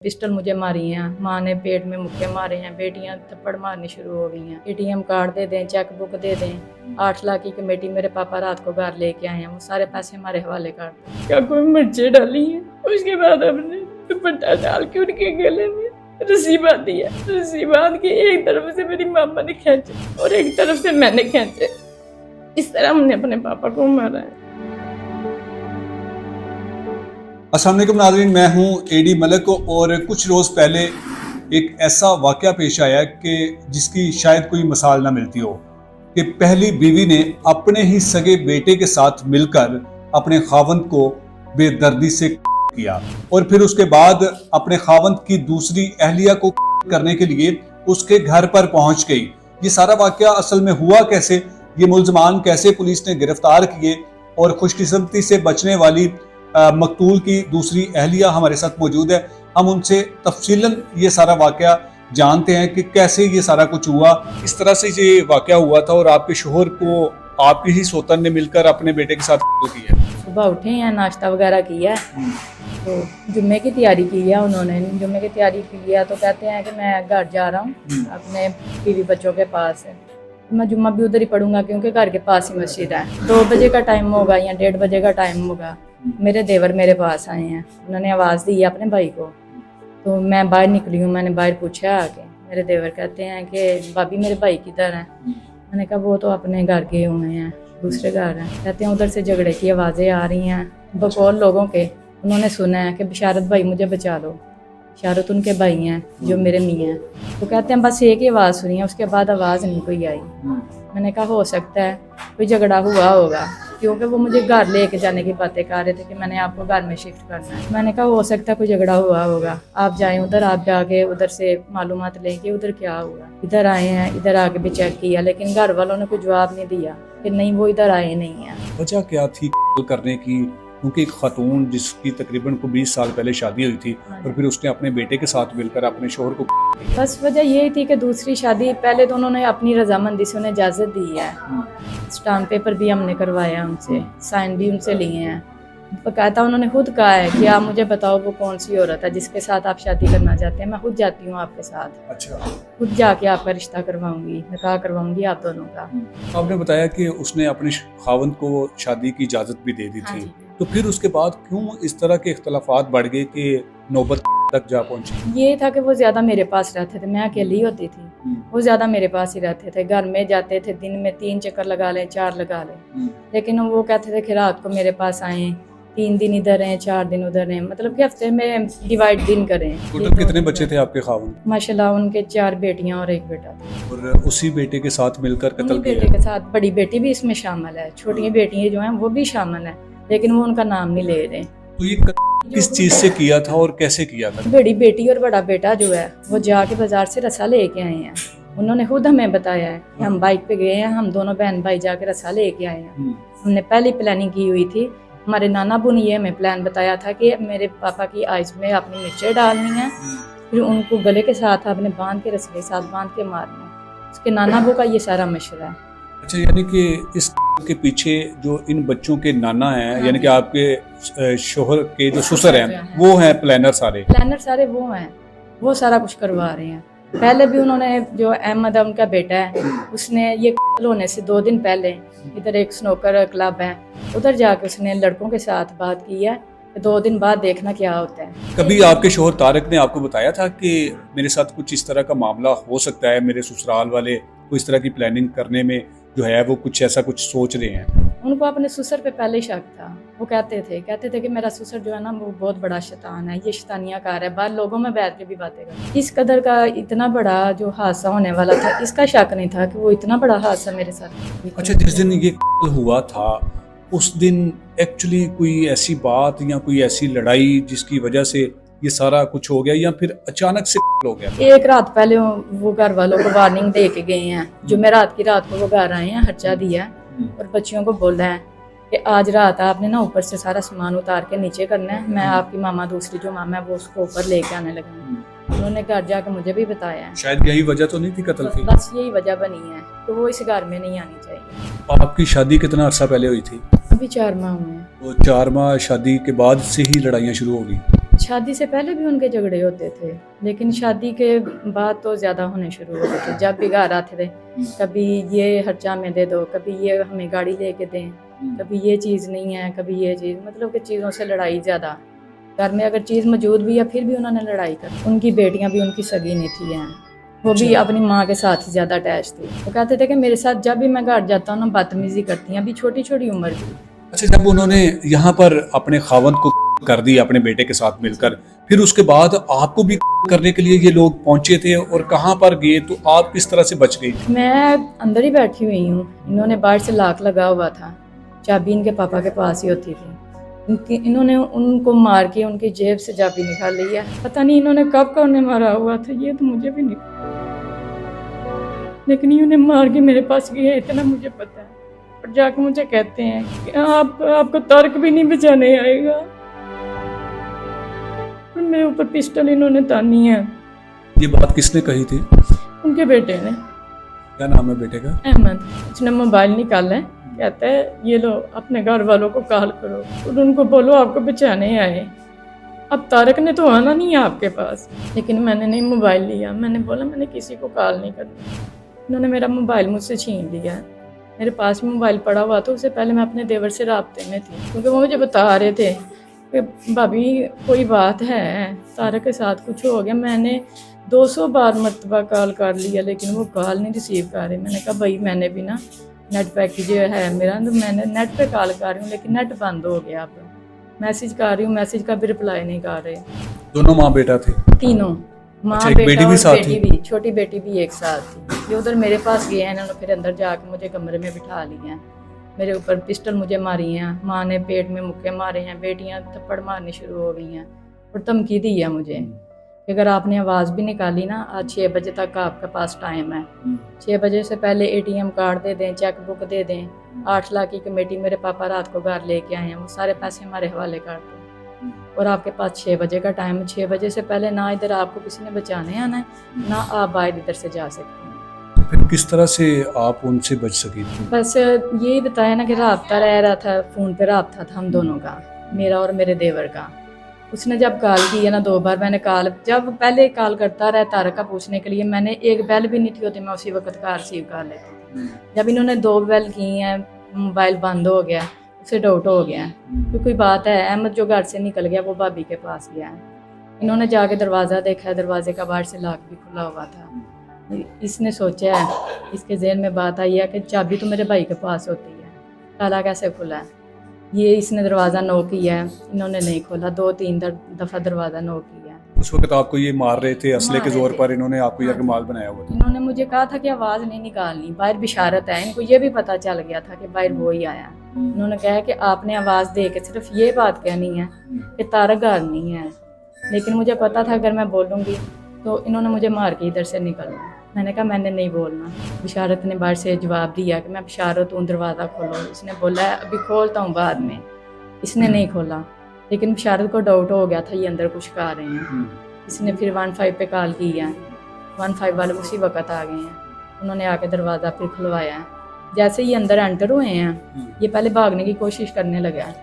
Pistol मुझे मारी हैं, माँ ने पेट में मुक्के मारे हैं, बेटियां थप्पड़ मारनी शुरू हो गई हैं। एटीएम कार्ड दे दें, चेक बुक दे दें। 8 लाख की कमेटी मेरे पापा रात को घर लेके आए हैं, वो सारे पैसे हमारे हवाले कर दें। क्या कोई मिर्चें डाली हैं, उसके बाद हमने दुपट्टा डाल के उनके गले में रस्सी बांधी है। रस्सी बांध के एक तरफ से मेरी मामा ने खींचे और एक तरफ से मैंने खींचे। इस तरह हमने अपने पापा को मारा है। अस्सलाम वालेकुम नाज़रीन, मैं हूं एडी मलिक और कुछ रोज़ पहले एक ऐसा वाक़या पेश आया कि जिसकी शायद कोई मिसाल ना मिलती हो कि पहली बीवी ने अपने ही सगे बेटे के साथ मिलकर अपने खावंद को बेदर्दी से किया और फिर उसके बाद अपने खावंद की दूसरी अहलिया को करने के लिए उसके घर पर पहुंच गई। ये सारा वाक़या असल में हुआ कैसे, ये मुल्ज़मान कैसे पुलिस ने गिरफ्तार किए और खुशकिस्मती से बचने वाली मकतूल की दूसरी अहलिया हमारे साथ मौजूद है। हम उनसे तफसीलन ये सारा वाक़या जानते हैं कि कैसे ये सारा कुछ हुआ, इस तरह से ये वाक़या हुआ था और आपके शोहर को आपकी ही सोतन ने मिलकर अपने बेटे के साथ किया। सुबह उठे हैं, नाश्ता वगैरह किया, तो जुम्मे की तैयारी की है उन्होंने। जुम्मे की तैयारी की है तो कहते हैं कि मैं घर जा रहा हूँ अपने बीवी बच्चों के पास है, मैं जुम्मा भी उधर ही पढ़ूंगा क्योंकि घर के पास ही मस्जिद है। 2 बजे का टाइम होगा या 1:30 बजे का टाइम होगा। मेरे देवर मेरे पास आए हैं, उन्होंने आवाज़ दी है अपने भाई को, तो मैं बाहर निकली हूँ। मैंने बाहर पूछा आके, मेरे देवर कहते हैं कि भाभी मेरे भाई किधर हैं। मैंने कहा वो तो अपने घर गए हुए हैं, दूसरे घर हैं। कहते हैं उधर से झगड़े की आवाज़ें आ रही हैं बकौल लोगों के। उन्होंने सुना है कि बिशारत भाई मुझे बचा लो, बिशारत उनके भाई हैं जो मेरे मियाँ हैं। तो कहते हैं बस एक ही आवाज़ सुनी है, उसके बाद आवाज़ नहीं कोई आई। मैंने कहा हो सकता है कोई झगड़ा हुआ होगा, क्योंकि वो मुझे घर लेके जाने की बातें कर रहे थे कि मैंने आपको घर में शिफ्ट करना है। मैंने कहा हो सकता है कोई झगड़ा हुआ होगा, आप जाएं उधर, आप जाके उधर से मालूमात लें कि उधर क्या हुआ। इधर आए हैं, इधर आके भी चेक किया, लेकिन घर वालों ने कोई जवाब नहीं दिया कि नहीं वो इधर आए नहीं है। वजह क्या थी करने की? क्योंकि एक खातून जिसकी तकरीबन को 20 साल पहले शादी हुई थी और फिर उसने अपने बेटे के साथ मिलकर अपने शोहर को, बस वजह यही थी कि दूसरी शादी पहले तो उन्होंने अपनी रजामंदी से उन्हें इजाज़त दी है। स्टाम्प पेपर भी हमने करवाया उनसे, साइन भी उनसे लिए हैं। बकायदा उन्होंने खुद कहा है कि आप मुझे बताओ वो कौन सी औरत है जिसके साथ आप शादी करना चाहते हैं, मैं खुद जाती हूँ आपके साथ। अच्छा, खुद जाके आपका रिश्ता करवाऊंगी, निकाह करवाऊंगी आप दोनों का। आपने बताया कि उसने अपने खावंद को शादी की इजाजत भी दे दी हाँ थी, जी। तो फिर उसके बाद क्यों इस तरह के इख्तलाफात बढ़ गए कि नौबत तक जा पहुंची? ये था कि वो ज़्यादा मेरे पास रहते थे, मैं अकेली होती थी, वो ज़्यादा मेरे पास ही रहते थे। घर में जाते थे, दिन में 3 चक्कर लगा लें, 4 लगा लें, लेकिन वो कहते थे कि रात को मेरे पास आएँ, 3 दिन इधर रहें, 4 दिन उधर रहें, मतलब कि हफ्ते में डिवाइड दिन करें। टोटल कितने बच्चे थे आपके खावंद? माशाल्लाह उनके 4 बेटियां और 1 बेटा था। और उसी बेटे के साथ मिलकर कत्ल उन्हीं बेटे किया? के साथ बड़ी बेटी भी इसमें शामिल है, छोटी बेटियां जो हैं वो भी शामिल हैं, लेकिन वो उनका नाम नहीं ले रहे। तो ये किस चीज से किया था और कैसे किया था? बड़ी बेटी और बड़ा बेटा जो है वो जाके बाजार से रसा लेके आए हैं। उन्होंने खुद हमें बताया है कि हम बाइक पे गए हैं, हम दोनों बहन भाई जाके रसा लेके आए हैं। हमने पहली प्लानिंग की हुई थी, हमारे नाना अबू ने ये हमें प्लान बताया था कि मेरे पापा की आइज में अपनी मिर्चें डालनी है, फिर उनको गले के साथ आपने बांध के रस्सी के साथ बांध के मारना है। उसके नाना अबू का ये सारा मशवरा है। अच्छा, यानी कि इस के पीछे जो इन बच्चों के नाना हैं, यानी कि आपके शोहर के जो ससुर हैं, वो हैं प्लानर सारे वो हैं, वो सारा कुछ करवा रहे हैं। पहले भी उन्होंने, जो अहमद है उनका बेटा है, उसने ये होने से 2 दिन पहले इधर एक स्नोकर क्लब है, उधर जाके उसने लड़कों के साथ बात की है कि 2 दिन बाद देखना क्या होता है। कभी आपके शोहर तारिक ने आपको बताया था कि मेरे साथ कुछ इस तरह का मामला हो सकता है, मेरे ससुराल वाले कोई इस तरह की प्लानिंग करने में जो है वो कुछ ऐसा कुछ सोच रहे हैं? उनको अपने ससुर पे पहले शक था। वो कहते थे कि मेरा ससुर जो है ना वो बहुत बड़ा शैतान है, ये शैतानियाँ कार है, बाहर लोगों में बैठ के भी बातें कर। इस कदर का इतना बड़ा जो हादसा होने वाला था, इसका शक नहीं था कि वो इतना बड़ा हादसा मेरे साथ। अच्छा, जिस दिन ये हुआ था उस दिन एक्चुअली कोई ऐसी बात या कोई ऐसी लड़ाई जिसकी वजह से ये सारा कुछ हो गया, या फिर अचानक से हो गया? एक रात पहले वो घर वालों को वार्निंग दे के गए हैं, जुमेरात की रात को वो घर आए हैं, खर्चा दिया और बच्चियों को बोला है कि आज रात आपने ना ऊपर से सारा सामान उतार के नीचे करना है, मैं आपकी मामा दूसरी जो मामा है वो उसको ऊपर लेके आने लगी। उन्होंने घर जाके मुझे भी बताया है। शायद यही वजह तो नहीं थी कत्ल की? बस यही वजह बनी है कि वो इस घर में नहीं आनी चाहिए। आपकी शादी कितना अर्सा पहले हुई थी? अभी 4 माह हुए हैं। तो 4 माह शादी के बाद से ही लड़ाइयाँ शुरू हो गई? शादी से पहले भी उनके झगड़े होते थे, लेकिन शादी के बाद तो ज़्यादा होने शुरू हो गए थे। जब भी घर आते थे, कभी ये खर्चा में दे दो, कभी ये हमें गाड़ी लेके दें, कभी ये चीज़ नहीं है, कभी ये चीज़, मतलब कि चीज़ों से लड़ाई ज़्यादा। घर में अगर चीज़ मौजूद भी है फिर भी उन्होंने लड़ाई कर। उनकी बेटियां भी उनकी सगी नहीं थी हैं, वो भी अपनी माँ के साथ ही ज़्यादा अटैच थी। वो कहते थे कि मेरे साथ जब भी मैं घर जाता हूँ ना बदतमीजी करती हैं, अभी छोटी छोटी उम्र की। अच्छा, जब उन्होंने यहाँ पर अपने खावंद को कर दी अपने बेटे के साथ मिलकर, फिर उसके बाद आपको भी करने के लिए ये लोग पहुंचे थे और कहाँ पर गए, तो आप किस तरह से बच गई? मैं अंदर ही बैठी हुई हूँ, इन्होंने बाहर से लाक लगा हुआ था, चाबी इनके पापा के पास ही होती थी। इन्होंने उनको मार के उनकी जेब से चाबी निकाल ली है। पता नहीं इन्होंने कब का उन्हें मारा हुआ था, ये तो मुझे भी नहीं, लेकिन ये उन्हें मार के मेरे पास गए, इतना मुझे पता है। और जाके मुझे कहते हैं कि आपको तर्क भी नहीं बचाने आएगा। और मेरे ऊपर पिस्टल इन्होंने तानी है। ये बात किसने कही थी? उनके बेटे ने। क्या नाम है बेटे का? अहमद। उसने मोबाइल निकाला है, कहता है ये लो अपने घर वालों को कॉल करो और उनको बोलो आपको बचाने आए। अब तारक ने तो आना नहीं है आपके पास, लेकिन मैंने नहीं मोबाइल लिया। मैंने बोला मैंने किसी को कॉल नहीं करनी। उन्होंने मेरा मोबाइल मुझसे छीन लिया। मेरे पास में मोबाइल पड़ा हुआ था, उससे पहले मैं अपने देवर से राब्ते में थी, क्योंकि वो मुझे बता रहे थे कि भाभी कोई बात है, तारक के साथ कुछ हो गया। मैंने 200 बार मरतबा कॉल कर लिया, लेकिन वो कॉल नहीं रिसीव कर रहे। मैंने कहा भाई मैंने भी ना नेट पैकेज है मेरा, तो मैंने नेट पे कॉल कर रही हूँ, लेकिन नेट बंद हो गया। अब मैसेज कर रही हूँ, मैसेज का भी रिप्लाई नहीं कर रहे। दोनों माँ बेटा थे? तीनों, माँ अच्छा, बेटा बेटी भी और साथ बेटी थी? भी, छोटी बेटी भी एक साथ थी। ये उधर मेरे पास गए हैं, इन्होंने फिर अंदर जाके मुझे कमरे में बिठा लिया है। मेरे ऊपर पिस्टल मुझे मारी हैं, माँ ने पेट में मुक्के मारे हैं, बेटियां थप्पड़ मारनी शुरू हो गई हैं और धमकी दी है मुझे कि अगर आपने आवाज़ भी निकाली ना, आज 6 बजे तक आपके पास टाइम है, 6 बजे से पहले ATM कार्ड दे दें, चेक बुक दे दें, 8 लाख की कमेटी मेरे पापा रात को घर लेके आए हैं, वो सारे पैसे हमारे हवाले कर दें और आपके पास 6 बजे का टाइम है। 6 बजे से पहले ना इधर आपको किसी ने बचाने आना है, ना आप बाहर इधर से जा सकते हैं। फिर किस तरह से आप उनसे बच सकी थी? बस यही बताया ना कि राब्ता रह रहा था, फ़ोन पे राब्ता था हम दोनों का, मेरा और मेरे देवर का। उसने जब कॉल की है ना 2 बार, मैंने कॉल जब पहले कॉल करता रहा तारक का पूछने के लिए, मैंने एक बेल भी नहीं थी होती, मैं उसी वक्त कार रिसीव कर लेती। जब इन्होंने 2 बेल की हैं, मोबाइल बंद हो गया, उसे डाउट हो गया कि कोई बात है। अहमद जो घर से निकल गया वो भाभी के पास गया है। इन्होंने जाके दरवाज़ा देखा, दरवाजे का बाहर से लॉक भी खुला हुआ था। इसने सोचा है, इसके ज़हन में बात आई है कि चाबी तो मेरे भाई के पास होती है, ताला कैसे खुला है। ये इसने दरवाज़ा नॉक किया है, इन्होंने नहीं खोला, 2-3 दफ़ा दरवाज़ा नॉक किया। उस वक्त आपको ये मार रहे थे असले के मार रहे जोर थे। पर, इन्होंने आपको हाँ। यह माल बनाया हुआ था? इन्होंने मुझे कहा था कि आवाज़ नहीं निकालनी, बाहर बिशारत है। इनको ये भी पता चल गया था कि बाहर वो ही आया। इन्होंने कहा कि आपने आवाज़ दे के सिर्फ ये बात कहनी है कि तारक घर नहीं है, लेकिन मुझे पता था अगर मैं बोलूँगी तो इन्होंने मुझे मार के इधर से निकलना। मैंने कहा मैंने नहीं बोलना। बिशारत ने बाहर से जवाब दिया कि मैं बिशारत हूँ, दरवाज़ा खोलो। इसने बोला है अभी खोलता हूँ बाद में। इसने नहीं खोला, लेकिन बिशारत को डाउट हो गया था ये अंदर कुछ कर रहे हैं। इसने फिर 15 पे कॉल की है, 15 वाले उसी वक्त आ गए हैं। उन्होंने आके दरवाज़ा फिर खुलवाया है। जैसे ही अंदर एंटर हुए हैं, ये पहले भागने की कोशिश करने लगा,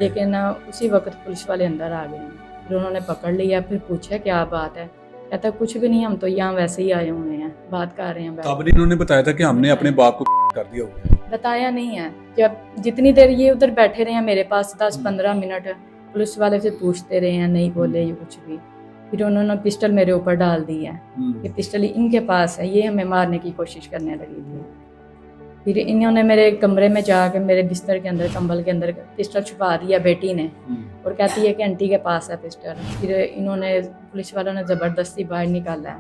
लेकिन उसी वक्त पुलिस वाले अंदर आ गए हैं। फिर उन्होंने पकड़ लिया, फिर पूछा क्या बात है। कहता कुछ भी नहीं, हम तो यहाँ वैसे ही आए हुए हैं, बात कर रहे हैं। तब इन्होंने बताया था कि हमने अपने बाप को कर दिया होगा? बताया नहीं है। जब जितनी देर ये उधर बैठे रहे हैं मेरे पास 10-15 मिनट, पुलिस वाले से पूछते रहे हैं, नहीं बोले ये कुछ भी। फिर उन्होंने पिस्टल मेरे ऊपर डाल दी है कि पिस्टल इनके पास है, ये हमें मारने की कोशिश करने लगी थी। फिर इन्होंने मेरे कमरे में जाके मेरे बिस्तर के अंदर, कंबल के अंदर पिस्टल छुपा दिया बेटी ने, और कहती है कि आंटी के पास है पिस्टल। फिर इन्होंने, पुलिस वालों ने ज़बरदस्ती बाहर निकाला है।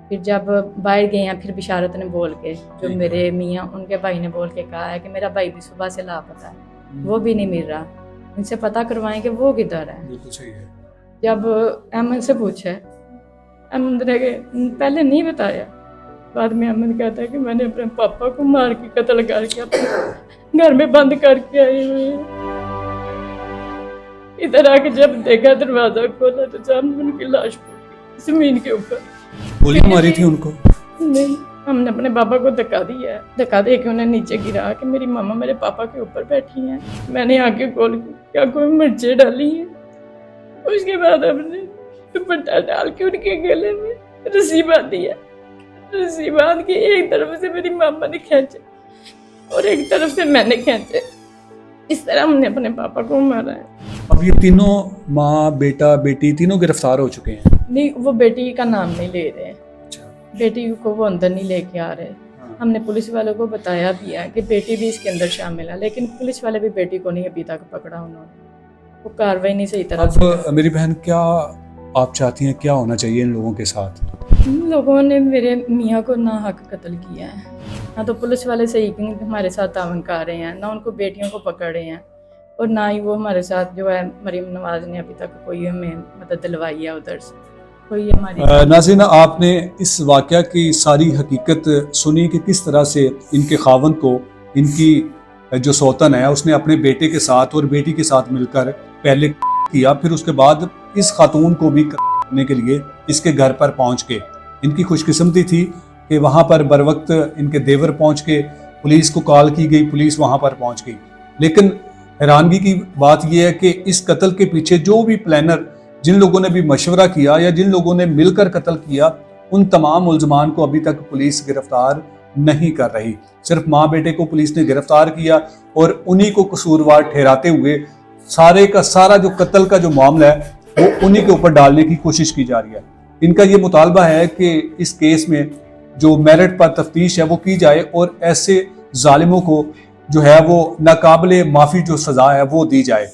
फिर जब बाहर गए हैं, फिर बिशारत ने बोल के, जो मेरे मियाँ उनके भाई ने बोल के कहा है कि मेरा भाई भी सुबह से लापता है, वो भी नहीं मिल रहा, इनसे पता करवाएं कि वो किधर है। बिल्कुल सही है। जब अहमद से पूछा, अहमद ने पहले नहीं बताया, बाद में अहमद कहता है कि मैंने अपने पापा को मार के कत्ल करके अपने घर में बंद करके आई हुई है। इधर आके जब देखा दरवाजा खोला तो सामने उनकी लाश पड़ी जमीन के ऊपर। गोली मारी थी उनको? नहीं, हमने अपने पापा को धक्का दिया है, धक्का दे के उन्हें नीचे गिरा के मेरी मामा मेरे पापा के ऊपर बैठी हैं। मैंने आके खोल क्या कोई मिर्चें डाली हैं उसके बाद हमने दुपट्टा डाल के उनके गले में रस्सी बांधी है। रस्सी बांध के एक तरफ से मेरी मामा ने खींचे और एक तरफ से मैंने खींचे। इस तरह हमने अपने पापा को मारा है। अब ये तीनों माँ बेटा बेटी तीनों गिरफ्तार हो चुके हैं। नहीं, वो बेटी का नाम नहीं ले रहे, बेटी को वो अंदर नहीं लेके आ रहे। हमने पुलिस वालों को बताया भी है कि बेटी भी इसके अंदर शामिल है, लेकिन पुलिस वाले भी बेटी को नहीं अभी तक पकड़ा उन्होंने। वो कार्रवाई नहीं सही तरह से। अब मेरी बहन, क्या आप चाहती हैं, क्या होना चाहिए इन लोगों के साथ? इन लोगों ने मेरे मियाँ को ना हक कत्ल किया है, ना तो पुलिस वाले सही हमारे साथ तावन कर रहे हैं, ना उनको बेटियों को पकड़ रहे हैं, और ना ही वो हमारे साथ जो है मरीम नवाज ने अभी तक कोई हमें मदद दिलवाई है उधर से कोई हमारी। नाज़रीन, आपने इस वाक़या की सारी हकीकत सुनी कि किस तरह से इनके खावंद को इनकी जो सौतन है उसने अपने बेटे के साथ और बेटी के साथ मिलकर पहले किया, फिर उसके बाद इस खातून को भी करने के लिए इसके घर पर पहुंच के इनकी खुशकिस्मती थी कि वहां पर बर वक्त इनके देवर पहुंच के पुलिस को कॉल की गई, पुलिस वहां पर पहुंच गई। लेकिन हैरानगी की बात यह है कि इस कत्ल के पीछे जो भी प्लानर, जिन लोगों ने भी मशवरा किया या जिन लोगों ने मिलकर कत्ल किया, उन तमाम मुल्ज़मान को अभी तक पुलिस गिरफ्तार नहीं कर रही। सिर्फ माँ बेटे को पुलिस ने गिरफ्तार किया और उन्हीं को कसूरवार ठहराते हुए सारे का सारा जो कत्ल का जो मामला है वो उन्हीं के ऊपर डालने की कोशिश की जा रही है। इनका ये मुतालबा है कि इस केस में जो मेरिट पर तफ्तीश है वो की जाए और ऐसे जालिमों को जो है वो नाकाबिले माफ़ी जो सज़ा है वो दी जाए।